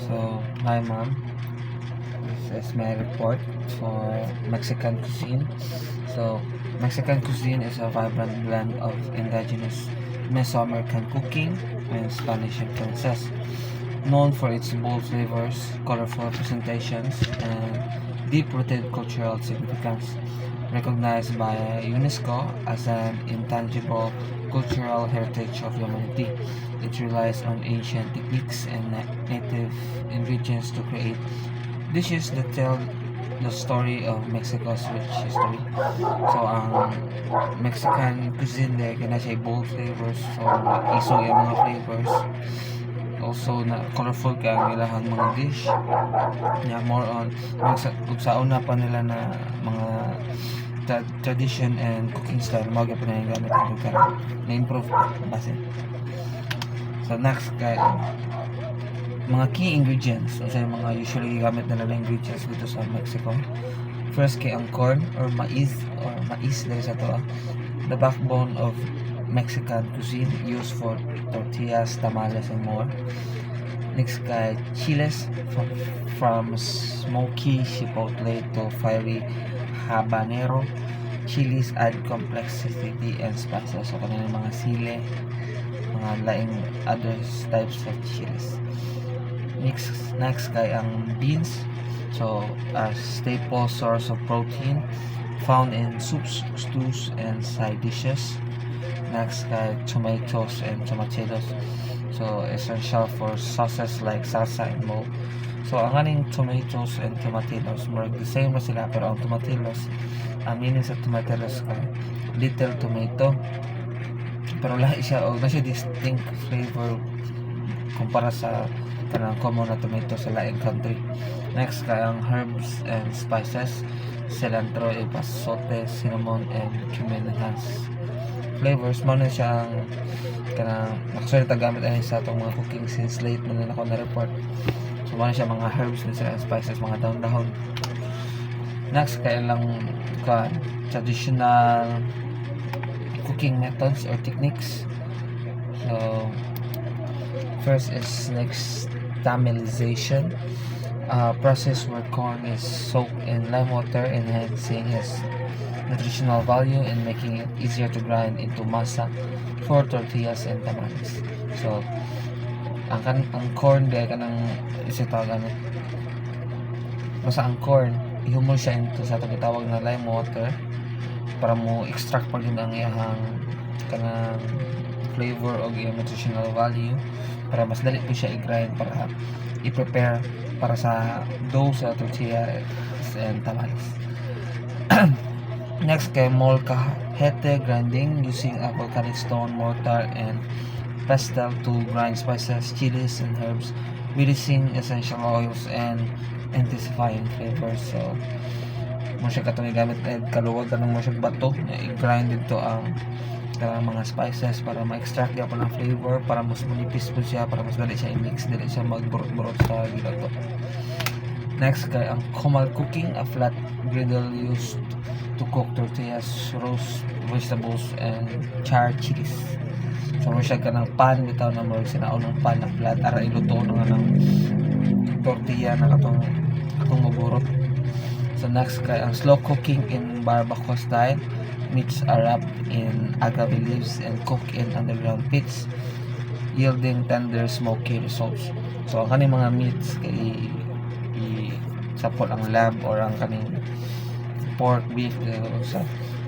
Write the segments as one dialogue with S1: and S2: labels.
S1: So, hi ma'am. This is my report for Mexican cuisine. So, Mexican cuisine is a vibrant blend of indigenous Mesoamerican cooking and Spanish influences, known for its bold flavors, colorful presentations, and deep-rooted cultural significance. Recognized by UNESCO as an intangible cultural heritage of humanity, it relies on ancient techniques and native ingredients to create dishes that tell the story of Mexico's rich history. So, ang Mexican cuisine there, kana siya bold flavors. So, isog yung mga flavors. Also, na colorful ka ang ilahang mga dish. Yeah, more on, kung sa una pa nila na mga tradition and cooking style, mga pa na yung gamit ang karon. Na-improve pa, base. So, next, kay mga key ingredients o sa mga usually gamit nila na ingredients dito sa Mexico. First kay ang corn or mais dahil sa to, the backbone of Mexican cuisine used for tortillas, tamales, and more. Next kay chiles, from smoky chipotle to fiery habanero. Chilies add complexity and spices. So kanilang mga sile, mga laing other types of chilies. Next kay ang beans. So, a staple source of protein found in soups, stews, and side dishes. Next kay tomatoes and tomatillos. So, essential for sauces like salsa and mo. So, ang aning tomatoes and tomatillos, more the same na sila, pero ang tomatillos, ang meaning sa tomatillos kay little tomato. Pero lahi siya, o na siya distinct flavor kumpara sa kanang common na tomato sa laing country. Next kay ang herbs and spices, cilantro, epazote, cinnamon, and cumin enhance flavors. Mo na siya ang kanang nakasulit gamit ay sa atong mga cooking since late mo na ako na report. So mo na siya mga herbs and spices, mga dahon-dahon. Next kay lang traditional cooking methods or techniques. So first is nixtamalization, process where corn is soaked in lime water, enhancing its nutritional value and making it easier to grind into masa for tortillas and tamales. So, ang corn dahil ka ng isitawag basta ang corn, ihumol siya into sa tawag na lime water para mo extract pa yun ang iyahang kanang flavor o yung nutritional value para mas dali po siya i-grind para i-prepare para sa dough sa tortilla and tamales. Next kay molcajete grinding using a volcanic stone mortar and pestle to grind spices, chilies, and herbs, releasing essential oils and intensifying flavors. So mo siya katong gamit kaluwag kanang mo siya bato i-grind dito ang mga spices para ma-extract niya po ng flavor para mas manipis po siya para mas dali siya i-mix, dali siya magburot-burot sa gilato. Next kay ang comal cooking, a flat griddle used to cook tortillas, roast vegetables, and char chilies. So mo siya kanang pan bitaw na mo sinaon ng pan na flat ara iluto na ng tortilla na katong maburot. So next kay ang slow cooking in barbacoa style. Meats are wrapped in agave leaves and cooked in underground pits, yielding tender, smoky results. So, ang kaning mga meats kay sapot ang lamb or ang kaning pork, beef,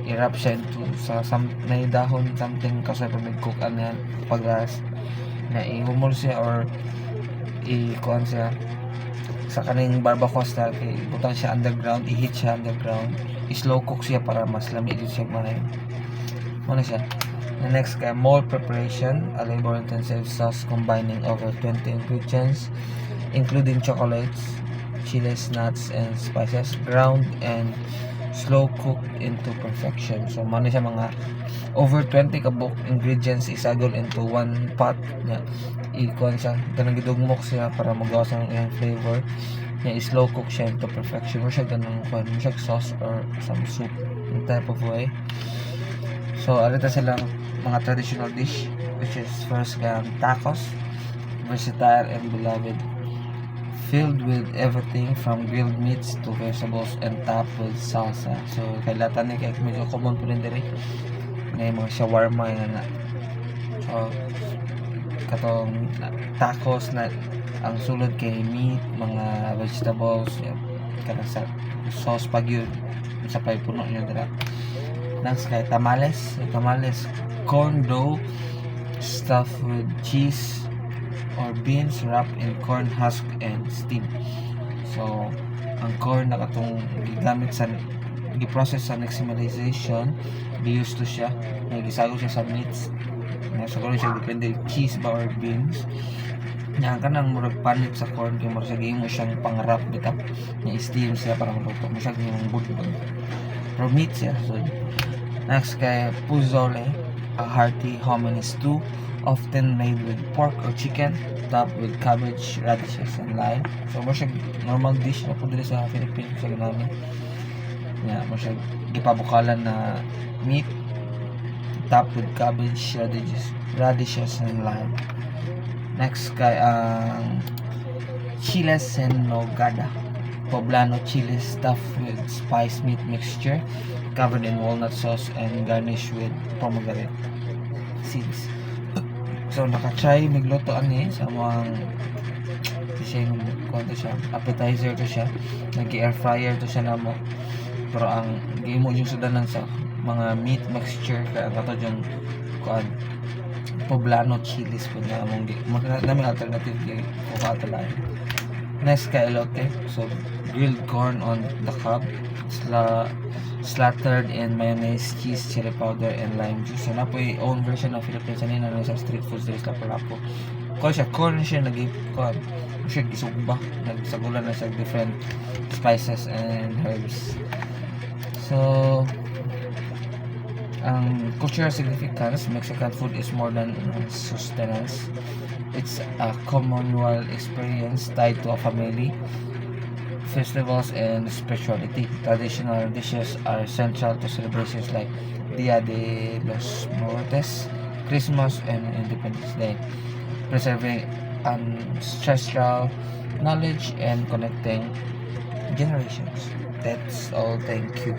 S1: i-wrap siya into sa may dahon, something kasi pag nag-cook yan paglas na ihumol siya or i-kuhan siya sa kaning barbacoa style kay butang siya underground, i-heat siya underground, i-slow cook siya para mas lamig siya manahin. Muna siya. The next kay mold preparation, a labor-intensive sauce combining over 20 ingredients including chocolates, chilies, nuts, and spices, ground and slow cooked into perfection. So muna siya mga over 20 kabuk ingredients isagol into one pot niya. I-kuhan siya, ganang gidugmok siya para magawa sa iyang flavor niya, i-slow cook siya into perfection. Mo siya ganang kuhan mo siya sauce or some soup in type of way. So alita silang mga traditional dish which is first tacos, versatile and beloved filled with everything from grilled meats to vegetables and topped with salsa. So kay latan ni kay medyo common po rin diri na yung mga shawarma na so katong tacos na ang sulod kay meat, mga vegetables, kanang sa sauce pag yun sa pay puno nyo dira. Next kay tamales, corn dough stuffed with cheese or beans wrapped in corn husk and steam. So ang corn na katong gigamit sa gi-process sa nixtamalization, gi-use to siya, gisago siya sa meats. Siguro siya depende cheese ba or beans. Nya kanang murag panit sa corn kay murag sige mo siyang pangarap bitaw. Nya steam siya para maluto mo siya yung budbud. Pero meat siya. So next kay pozole, a hearty hominy stew often made with pork or chicken topped with cabbage, radishes, and lime. So mo siya normal dish na po dito sa Philippines sa ginamit. Nya mo siya gipabukalan na meat topped with cabbage, radishes, and lime. Next kay ang chiles en nogada, poblano chiles stuffed with spice meat mixture covered in walnut sauce and garnished with pomegranate seeds. So nakatry migluto ani sa mga siya yung appetizer to siya, nag-air fryer to siya namo, pero ang gimo yung sudanan sa mga meat mixture kaya kato yung kuan poblano chilis po na among namin alternative kay kuha. Next kay elote, so grilled corn on the cob, slathered in mayonnaise, cheese, chili powder, and lime juice. So na po yung own version ng Philippines na sa street foods dito sa Lapu-Lapu. Corn siya siya gisugba, nagsagulan na siya different spices and herbs. So ang cultural significance, Mexican food is more than sustenance. It's a communal experience tied to a family, festivals, and spirituality. Traditional dishes are central to celebrations like Dia de los Muertos, Christmas, and Independence Day, preserving ancestral knowledge and connecting generations. That's all. Thank you.